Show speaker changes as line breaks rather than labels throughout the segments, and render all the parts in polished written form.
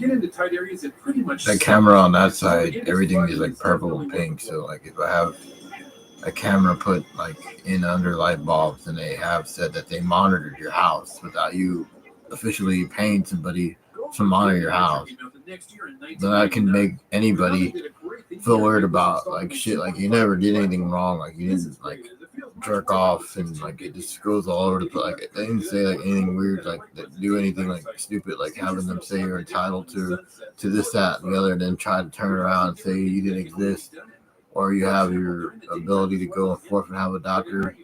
the camera on that side, everything is like purple and pink. So like if I have a camera put like in under light bulbs, and they have said that they monitored your house without you officially paying somebody to monitor your house, then that can make anybody feel worried about like shit. Like you never did anything wrong. Like you didn't like jerk off and like it just goes all over the place. Like they didn't say like anything weird, like do anything like stupid, like having them say you're entitled to this, that, and the other, and then try to turn around and say you didn't exist, or you have your ability to go forth and have a doctor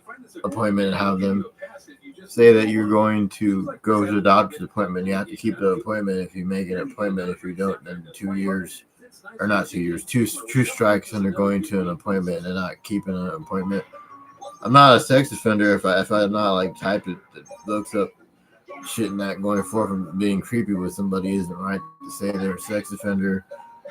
appointment and have them say that you're going to go to the doctor's appointment. You have to keep the appointment if you make an appointment. If you don't, then 2 years, or not 2 years, two strikes, and they're going to an appointment and not keeping an appointment. I'm not a sex offender if I'm not like type that looks up shit and that going forth and being creepy with somebody isn't right to say they're a sex offender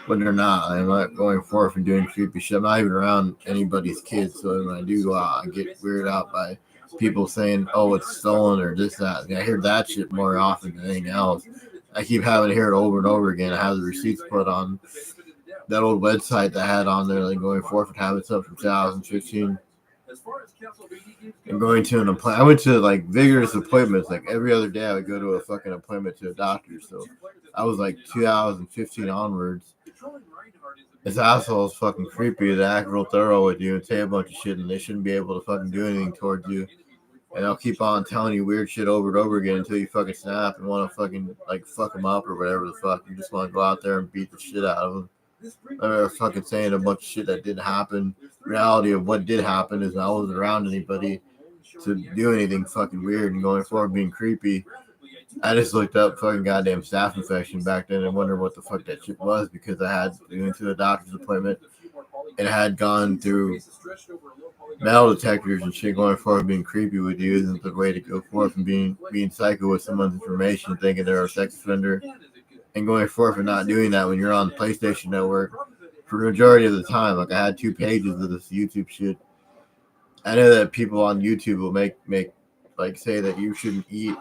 when they're not. I'm not going forth and doing creepy shit. I'm not even around anybody's kids, so when I do go out, I get weirded out by people saying, "Oh, it's stolen" or this, that. I hear that shit more often than anything else. I keep having to hear it over and over again. I have the receipts put on that old website that I had on there, like going forth and having stuff from 2015. And going to an appointment. I went to like vigorous appointments. Like every other day, I would go to a fucking appointment to a doctor. So I was like 2015 onwards. This asshole is fucking creepy. They act real thorough with you and say a bunch of shit, and they shouldn't be able to fucking do anything towards you. And they'll keep on telling you weird shit over and over again until you fucking snap and want to fucking like fuck them up or whatever the fuck. You just want to go out there and beat the shit out of them. They're fucking saying a bunch of shit that didn't happen. Reality of what did happen is I wasn't around anybody to do anything fucking weird, and going forward being creepy. I just looked up fucking goddamn staph infection back then and wondered what the fuck that shit was, because I had went to a doctor's appointment and had gone through metal detectors and shit. Going forward being creepy with you isn't the way to go forth, and being psycho with someone's information, thinking they're a sex offender, and going forth and not doing that when you're on the PlayStation Network for the majority of the time. Like I had 2 pages of this YouTube shit. I know that people on YouTube will make like say that you shouldn't eat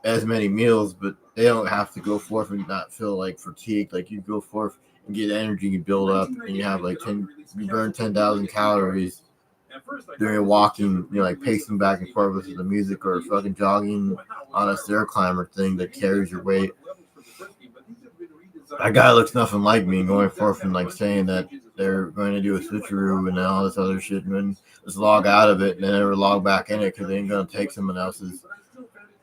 as many meals, but they don't have to go forth and not feel like fatigued. Like you go forth and get energy, you build up, and you have like you burn 10,000 calories during walking, like pacing back and forth with the music, or fucking jogging on a stair climber thing that carries your weight. That guy looks nothing like me, going forth and like saying that they're going to do a switcheroo and all this other shit, and then just log out of it and then never log back in it because they ain't gonna take someone else's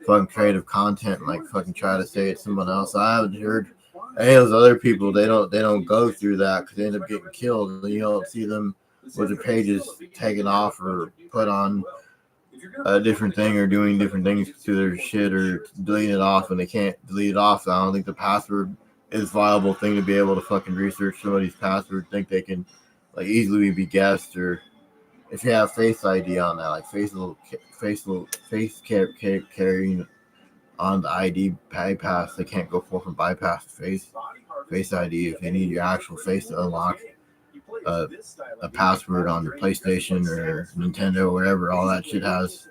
fucking creative content and like fucking try to say it's someone else. I haven't heard any of those other people. They don't go through that because they end up getting killed, and you don't see them with their pages taken off or put on a different thing or doing different things to their shit or deleting it off when they can't delete it off. I don't think the password is a viable thing to be able to fucking research somebody's password, think they can like easily be guessed, or if you have Face ID on that, like face carrying on the ID bypass, they can't go forth and bypass the face ID if they need your actual face to unlock a password on your PlayStation or Nintendo or wherever. All that shit has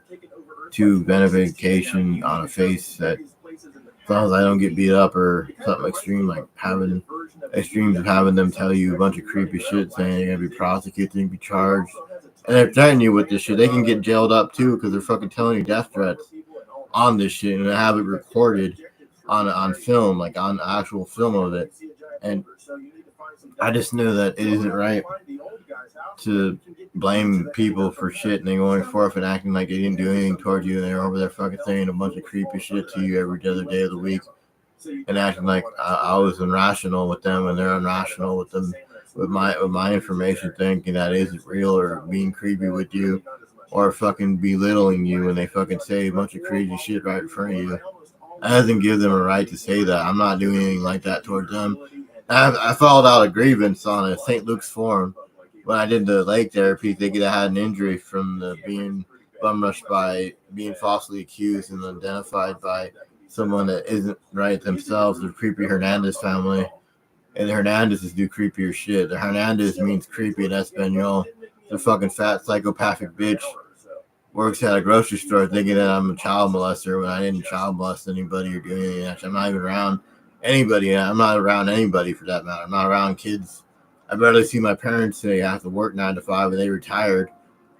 2 verification on a face that, as long as I don't get beat up or something extreme, like having extremes of having them tell you a bunch of creepy shit saying you're going to be prosecuted and be charged. And they're threatening you with this shit. They can get jailed up too because they're fucking telling you death threats on this shit, and they have it recorded on film, like on actual film of it. And I just know that it isn't right to blame people for shit and they going forth and acting like they didn't do anything towards you, and they're over there fucking saying a bunch of creepy shit to you every other day of the week and acting like I was irrational with them and they're irrational with them with my information, thinking that isn't real, or being creepy with you, or fucking belittling you when they fucking say a bunch of crazy shit right in front of you. That doesn't give them a right to say that. I'm not doing anything like that towards them. I filed out a grievance on a St. Luke's forum when I did the leg therapy, thinking I had an injury from the being bum rushed by being falsely accused and identified by someone that isn't right themselves, the creepy Hernandez family. And the Hernandezes do creepier shit. The Hernandez means creepy in Espanol. The fucking fat psychopathic bitch works at a grocery store thinking that I'm a child molester when I didn't child molest anybody or do anything. I'm not even around anybody. I'm not around anybody for that matter. I'm not around kids. I barely see my parents say I have to work 9 to 5, and they retired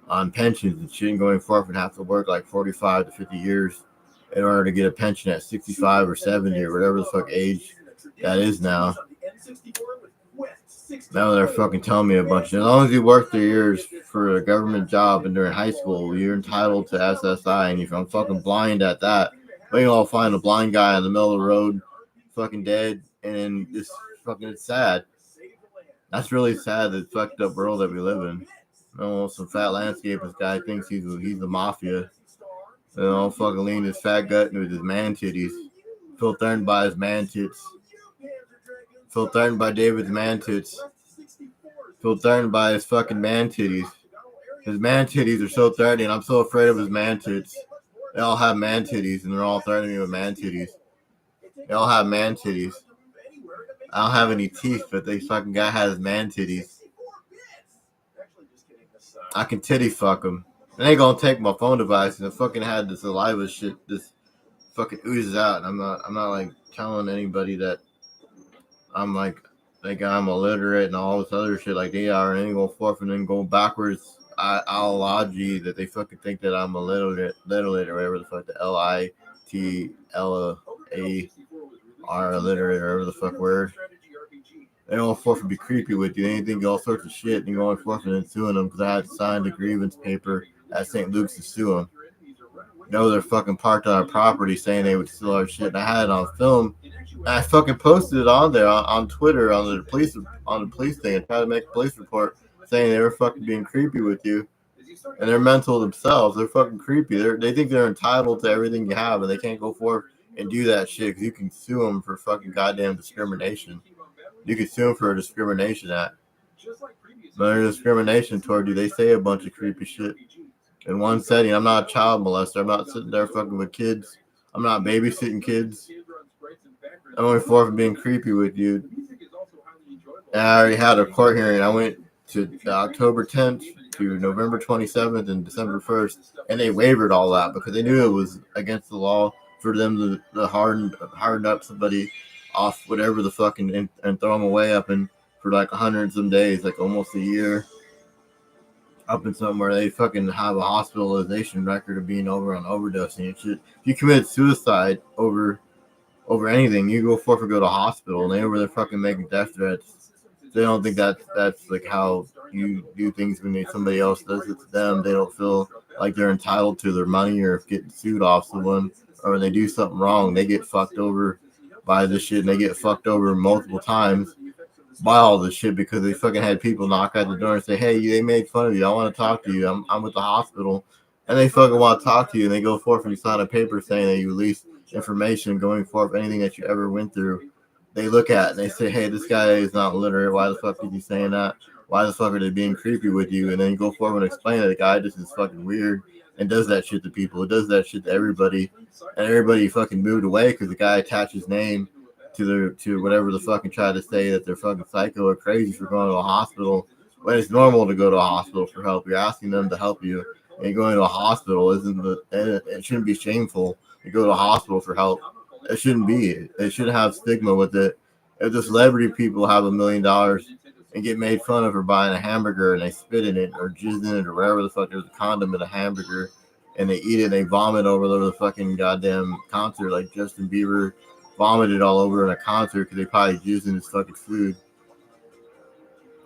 on pensions and shit, and going forward and have to work like 45 to 50 years in order to get a pension at 65 or 70 or whatever the fuck age that is now. Now they're fucking telling me a bunch. As long as you work 3 years for a government job and during high school, you're entitled to SSI. And if I'm fucking blind at that, maybe I'll find a blind guy in the middle of the road, fucking dead, and it's fucking it's sad. That's really sad. The fucked up world that we live in. Some fat landscapist guy thinks he's the mafia. Fucking lean his fat gut with his man titties. Phil threatened by his man tits. Phil threatened by David's man tits. Phil threatened by his fucking man titties. His man titties are so threatening. I'm so afraid of his man tits. They all have man titties, and they're all threatening me with man titties. They all have man titties. I don't have any teeth, but this fucking guy has man titties. I can titty fuck him. And they gonna take my phone device and I fucking had this saliva shit. This fucking oozes out. And I'm not like telling anybody that I'm like I'm illiterate and all this other shit like they are, and then go forth and then go backwards ideology that they fucking think that I'm illiterate or whatever the fuck the LITLAR illiterate or whatever the fuck word. They all forth and be creepy with you. They think all sorts of shit, and you're going forth and suing them because I had signed a grievance paper at St. Luke's to sue them. They're fucking parked on our property saying they would steal our shit, and I had it on film. And I fucking posted it on there on Twitter on the police thing and tried to make a police report saying they were fucking being creepy with you. And they're mental themselves. They're fucking creepy. They think they're entitled to everything you have, and they can't go forth and do that shit because you can sue them for fucking goddamn discrimination. You can sue them for a discrimination act. But there's discrimination toward you. They say a bunch of creepy shit. In one setting, I'm not a child molester. I'm not sitting there fucking with kids. I'm not babysitting kids. I'm only forth and being creepy with you. And I already had a court hearing. I went to October 10th to November 27th and December 1st, and they waived all that because they knew it was against the law for them to harden up somebody off whatever the fucking and throw them away up in for like 100 some days, like almost a year, up in somewhere they fucking have a hospitalization record of being over on overdosing and shit. If you commit suicide over anything, you go forth and go to hospital, and they over there fucking making death threats. They don't think that's like how you do things when somebody else does it to them. They don't feel like they're entitled to their money or getting sued off someone, or when they do something wrong, they get fucked over by this shit, and they get fucked over multiple times by all this shit because they fucking had people knock at the door and say, hey, they made fun of you. I want to talk to you. I'm with the hospital. And they fucking want to talk to you, and they go forth and sign a paper saying that you release information going forth, anything that you ever went through. They look at it and they say, hey, this guy is not literate. Why the fuck is he saying that? Why the fuck are they being creepy with you? And then you go forward and explain that the guy just is fucking weird and does that shit to people. It does that shit to everybody. And everybody fucking moved away because the guy attached his name to whatever the fucking tried to say that they're fucking psycho or crazy for going to a hospital. When it's normal to go to a hospital for help. You're asking them to help you. And going to a hospital it shouldn't be shameful to go to a hospital for help. It shouldn't be. It shouldn't have stigma with it. If the celebrity people have $1 million and get made fun of for buying a hamburger and they spit in it or jizz in it or whatever the fuck, there's a condom in a hamburger and they eat it and they vomit over the fucking goddamn concert like Justin Bieber vomited all over in a concert because they probably jizzed in his fucking food.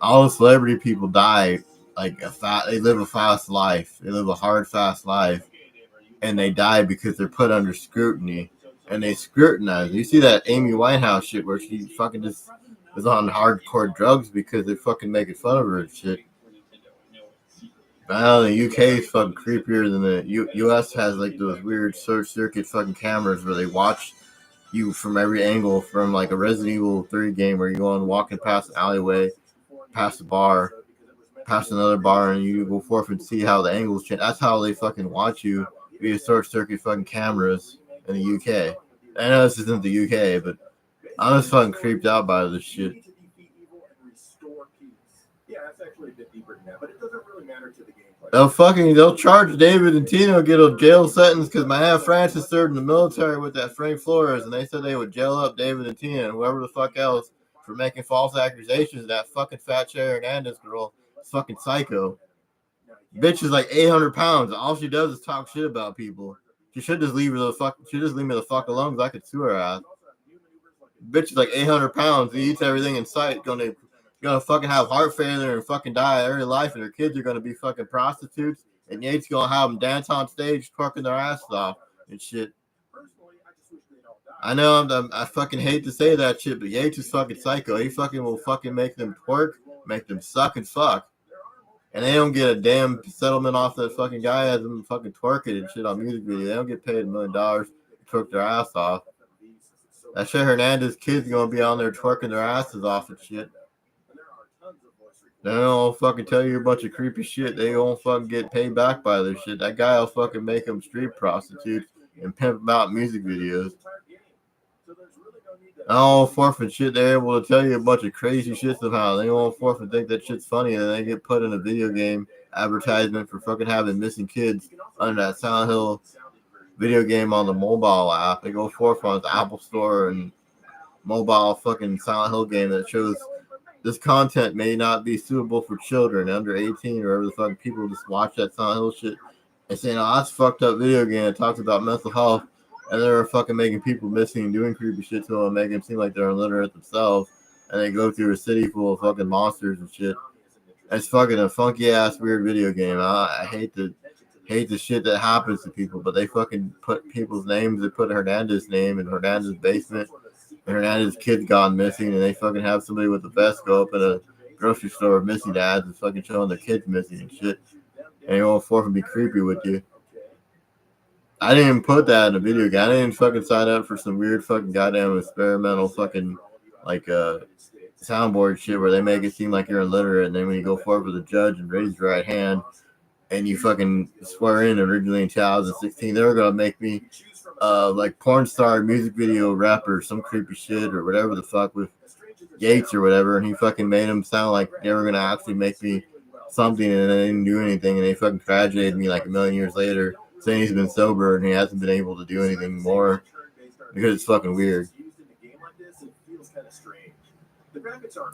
All the celebrity people die like they live a fast life. They live a hard, fast life. And they die because they're put under scrutiny. And they scrutinize. You see that Amy Winehouse shit where she fucking just is on hardcore drugs because they're fucking making fun of her and shit. Now the UK is fucking creepier than the US has like those weird search circuit fucking cameras where they watch you from every angle from like a Resident Evil 3 game where you go on walking past an alleyway, past a bar, past another bar, and you go forth and see how the angles change. That's how they fucking watch you via search circuit fucking cameras in the UK. I know this isn't the UK, but I'm just fucking creeped out by this shit.
Yeah, that's actually a bit deeper than that, but it doesn't really matter to the game.
They'll charge David and Tina, get a jail sentence because my Aunt Frances served in the military with that Frank Flores, and they said they would jail up David and Tina and whoever the fuck else for making false accusations of that fucking fat Cher Hernandez girl. It's fucking psycho. Bitch is like 800 pounds. All she does is talk shit about people. She should just leave her the fuck. She just leave me the fuck alone because I could sue her ass. Bitch is like 800 pounds. He eats everything in sight. Gonna fucking have heart failure and fucking die every life, and her kids are gonna be fucking prostitutes. And Yates gonna have them dance on stage, twerking their asses off and shit. I know I fucking hate to say that shit, but Yates is fucking psycho. He fucking will fucking make them twerk, make them suck and fuck. And they don't get a damn settlement off that fucking guy as them fucking twerking and shit on music video. They don't get paid $1 million to twerk their ass off. That shit Hernandez kids gonna be on there twerking their asses off and shit. They don't fucking tell you a bunch of creepy shit. They won't fucking get paid back by their shit. That guy will fucking make them street prostitutes and pimp them out in music videos. I don't forfeit shit. They're able to tell you a bunch of crazy shit somehow. They won't forfeit think that shit's funny, and they get put in a video game advertisement for fucking having missing kids under that Silent Hill video game on the mobile app. They go forth on the Apple Store and mobile fucking Silent Hill game that shows this content may not be suitable for children under 18 or whatever the fuck. People just watch that Silent Hill shit and saying, oh, that's a fucked up video game. It talks about mental health. And they're fucking making people missing and doing creepy shit to them, making them seem like they're illiterate themselves. And they go through a city full of fucking monsters and shit. It's fucking a funky ass weird video game. I hate the shit that happens to people, but they fucking put people's names. They put Hernandez's name in Hernandez's basement. And Hernandez's kid's gone missing, and they fucking have somebody with a vest go up at a grocery store missing ads and fucking showing their kids missing and shit. And they won't forth and be creepy with you. I didn't even put that in a video game. I didn't fucking sign up for some weird fucking goddamn experimental fucking like soundboard shit where they make it seem like you're illiterate, and then when you go forward with a judge and raise your right hand and you fucking swear in originally in 2016, they were gonna make me like porn star music video rapper, some creepy shit or whatever the fuck with Yates or whatever, and he fucking made them sound like they were gonna actually make me something, and they didn't do anything, and they fucking graduated me like a million years later, saying he's been sober and he hasn't been able to do anything more because it's fucking weird.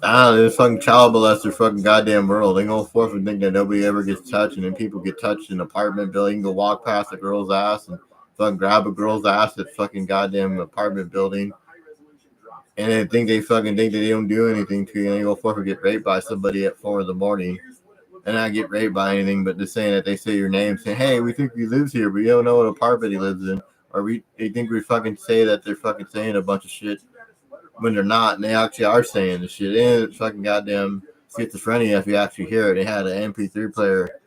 I don't know, this fucking child molester fucking goddamn world. They go forth and think that nobody ever gets touched, and then people get touched in an apartment building, go walk past a girl's ass and fucking grab a girl's ass at fucking goddamn apartment building. And they fucking think that they don't do anything to you, and they go forth and get raped by somebody at 4 a.m. And not get raped by anything, but just saying that they say your name, saying, hey, we think he lives here, but you don't know what apartment he lives in. Or they think we fucking say that they're fucking saying a bunch of shit when they're not, and they actually are saying the shit. And it's fucking goddamn schizophrenia if you actually hear it. They had an MP3 player,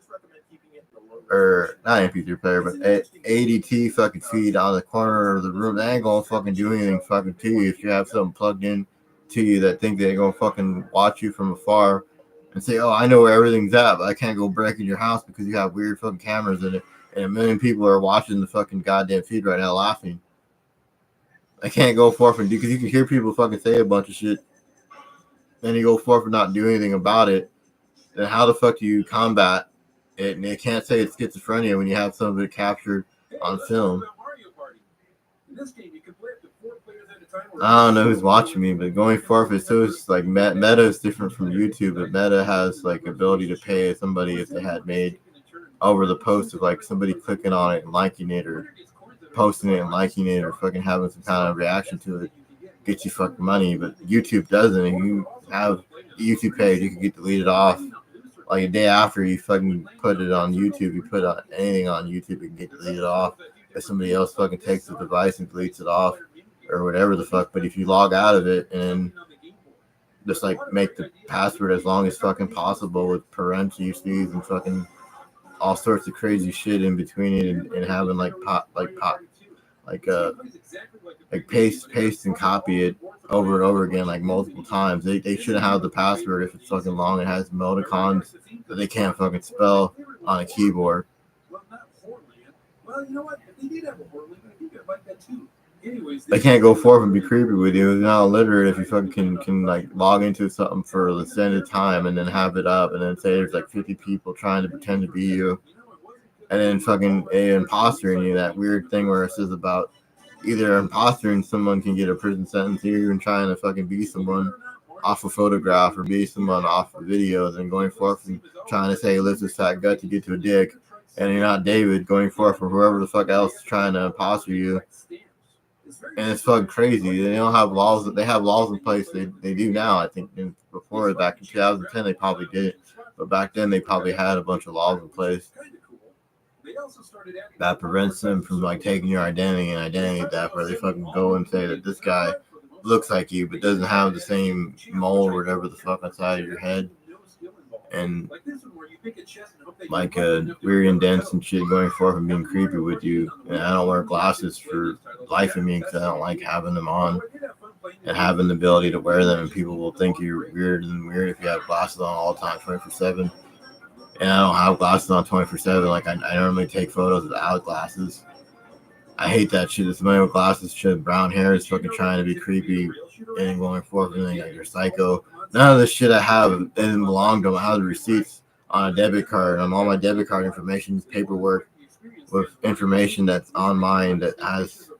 or not MP3 player, but ADT fucking feed on the corner of the room. They ain't gonna fucking do anything fucking to you if you have something plugged in to you that think they're gonna fucking watch you from afar and say, oh, I know where everything's at, but I can't go break in your house because you have weird fucking cameras in it, and a million people are watching the fucking goddamn feed right now laughing. I can't go forth and do, because you can hear people fucking say a bunch of shit, then you go forth and not do anything about it. Then how the fuck do you combat it? And you can't say it's schizophrenia when you have some of it captured on film. I don't know who's watching me, but going forth, it's so like Meta is different from YouTube, but Meta has like ability to pay somebody if they had made over the post of like somebody clicking on it and liking it, or posting it and liking it, or fucking having some kind of reaction to it, get you fucking money. But YouTube doesn't. And you have a YouTube page, you can get deleted off like a day after you fucking put it on YouTube. You put on anything on YouTube, it can get deleted off if somebody else fucking takes the device and deletes it off or whatever the fuck. But if you log out of it and just like make the password as long as fucking possible with parentheses and fucking all sorts of crazy shit in between it, and having like paste and copy it over and over again like multiple times. They shouldn't have the password if it's fucking long and has emoticons that they can't fucking spell on a keyboard.
Well, you know what? If they did have a horror link, I think I'd like that too.
They can't go forth and be creepy with you. It's not illiterate if you fucking can like log into something for the extended time and then have it up and then say there's like 50 people trying to pretend to be you. And then fucking impostering you, that weird thing where it says about either impostering someone can get a prison sentence, or even trying to fucking be someone off a photograph or be someone off of videos and going forth and trying to say lift this fat gut to get to a dick, and you're not David, going forth for whoever the fuck else is trying to imposter you. And it's fucking crazy. They don't have laws. They have laws in place. They do now. I think before, back in 2010, they probably didn't. But back then, they probably had a bunch of laws in place that prevents them from like taking your identity and identity theft, where they fucking go and say that this guy looks like you but doesn't have the same mole or whatever the fuck inside of your head, and like weird indents and shit going forth and being creepy with you. And I don't wear glasses for life of me because I don't like having them on and having the ability to wear them, and people will think you're weird if you have glasses on all the time 24/7. And I don't have glasses on 24/7. Like I normally take photos without glasses. I hate that shit. If somebody with glasses, shit, brown hair is fucking trying to be creepy and going forth and like you're psycho. None of this shit I have didn't belong to them. I have the receipts on a debit card. On all my debit card information is paperwork with information that's on mine that has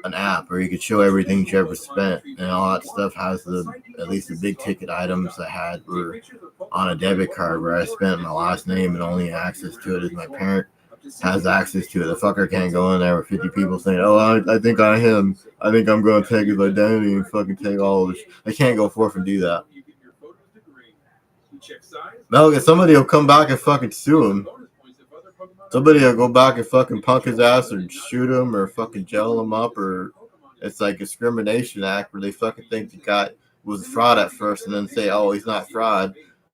an app where you could show everything you ever spent, and all that stuff has at least the big ticket items I had were on a debit card where I spent my last name, and only access to it is my parent has access to it. The fucker can't go in there with 50 people saying, "Oh, I think I him. I think I'm going to take his identity and fucking take all of this." They can't go forth and do that. No, somebody will come back and fucking sue him. Somebody will go back and fucking punk his ass or shoot him or fucking jail him up, or it's like a discrimination act where they fucking think the guy was fraud at first and then say, "Oh, he's not fraud.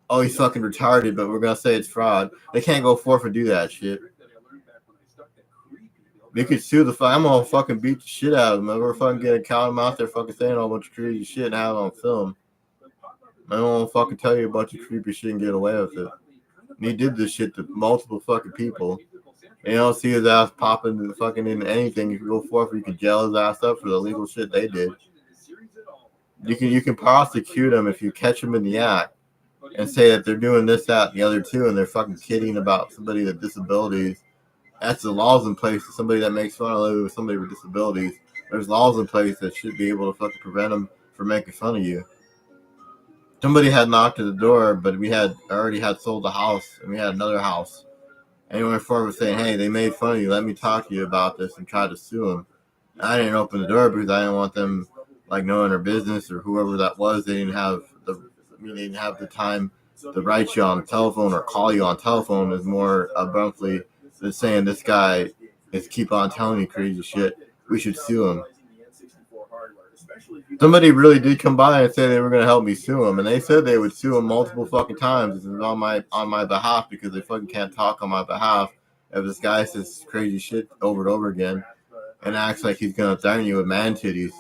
Oh, he's fucking retarded, but we're gonna say it's fraud." They can't go forth and do that shit. They could sue the fuck. I'm gonna fucking beat the shit out of them. We're fucking gonna count them out there fucking saying a whole bunch of creepy shit and have it on film. I don't want to fucking tell you a bunch of creepy shit and get away with it. And he did this shit to multiple fucking people. And you don't see his ass popping fucking into anything. You can go forth, you can jail his ass up for the legal shit they did. You can prosecute them if you catch them in the act and say that they're doing this, that, and the other too, and they're fucking kidding about somebody with disabilities. That's the laws in place for somebody that makes fun of somebody with disabilities. There's laws in place that should be able to fucking prevent them from making fun of you. Somebody had knocked at the door, but we had already sold the house, and we had another house. And he went forward saying, "Hey, they made fun of you. Let me talk to you about this," and tried to sue him. And I didn't open the door because I didn't want them like knowing their business or whoever that was. They didn't have the time to write you on the telephone or call you on telephone. Is more abruptly than saying this guy is keep on telling me crazy shit. We should sue him. Somebody really did come by and say they were going to help me sue him, and they said they would sue him multiple fucking times on my behalf because they fucking can't talk on my behalf if this guy says crazy shit over and over again and acts like he's going to threaten you with man titties.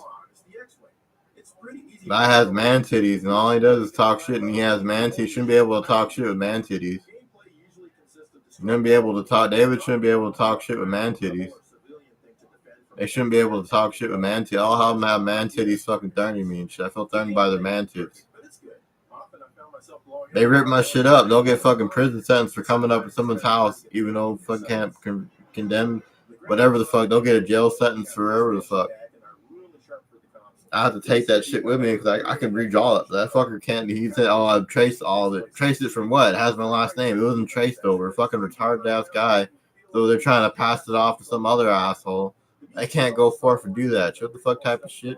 Guy has man titties, and all he does is talk shit, and he has man titties. Shouldn't be able to talk shit with man titties. Shouldn't be able to talk. David shouldn't be able to talk shit with man titties. They shouldn't be able to talk shit with man titties. I'll have them have man titties fucking threatening me and shit. I feel threatened by their man tits. They rip my shit up. They'll get fucking prison sentence for coming up in someone's house, even though fucking can't condemn whatever the fuck. They'll get a jail sentence forever the fuck. I have to take that shit with me because I can redraw it. That fucker can't. He said, "Oh, I've traced all of it." Traced it from what? It has my last name. It wasn't traced over. Fucking retarded ass guy. So they're trying to pass it off to some other asshole. I can't go forth and do that. What the fuck type of shit?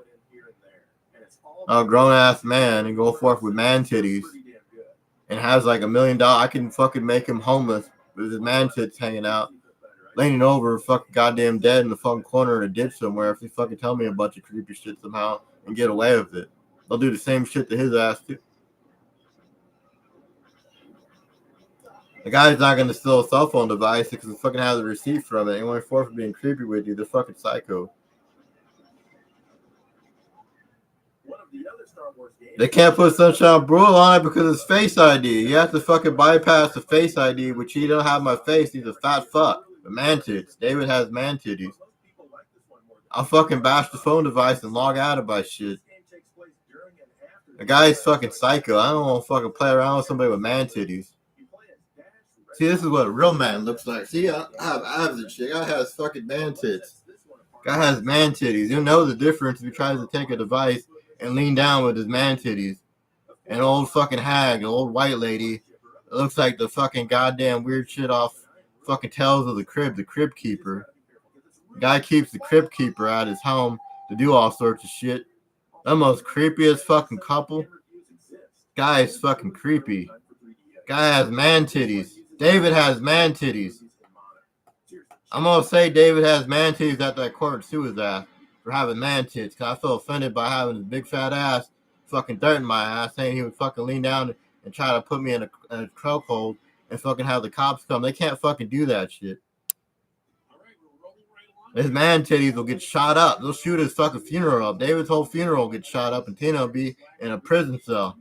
A grown ass man and go forth with man titties and has like $1 million. I can fucking make him homeless with his man tits hanging out, leaning over, fucking goddamn dead in the fucking corner in a ditch somewhere. If they fucking tell me a bunch of creepy shit somehow and get away with it, they'll do the same shit to his ass too. The guy's not going to steal a cell phone device because he fucking has a receipt from it. He went forth for being creepy with you. They're fucking psycho. They can't put Sunshine Brule on it because it's Face ID. You have to fucking bypass the Face ID, which he don't have my face. He's a fat fuck. The man tits. David has man titties. I'll fucking bash the phone device and log out of my shit. The guy's fucking psycho. I don't want to fucking play around with somebody with man titties. See, this is what a real man looks like. See, I have abs and shit. Guy has fucking man tits. Guy has man titties. You'll know the difference if he tries to take a device and lean down with his man titties. An old fucking hag, an old white lady. It looks like the fucking goddamn weird shit off fucking Tales of the Crib Keeper. The guy keeps the Crib Keeper at his home to do all sorts of shit. The most creepiest fucking couple. Guy is fucking creepy. Guy has man titties. David has man titties. I'm gonna say David has man titties after I court sue his ass for having man tits, because I feel offended by having his big fat ass fucking dirt in my ass, saying he would fucking lean down and try to put me in a chokehold and fucking have the cops come. They can't fucking do that shit. His man titties will get shot up. They'll shoot his fucking funeral up. David's whole funeral will get shot up, and Tina will be in a prison cell.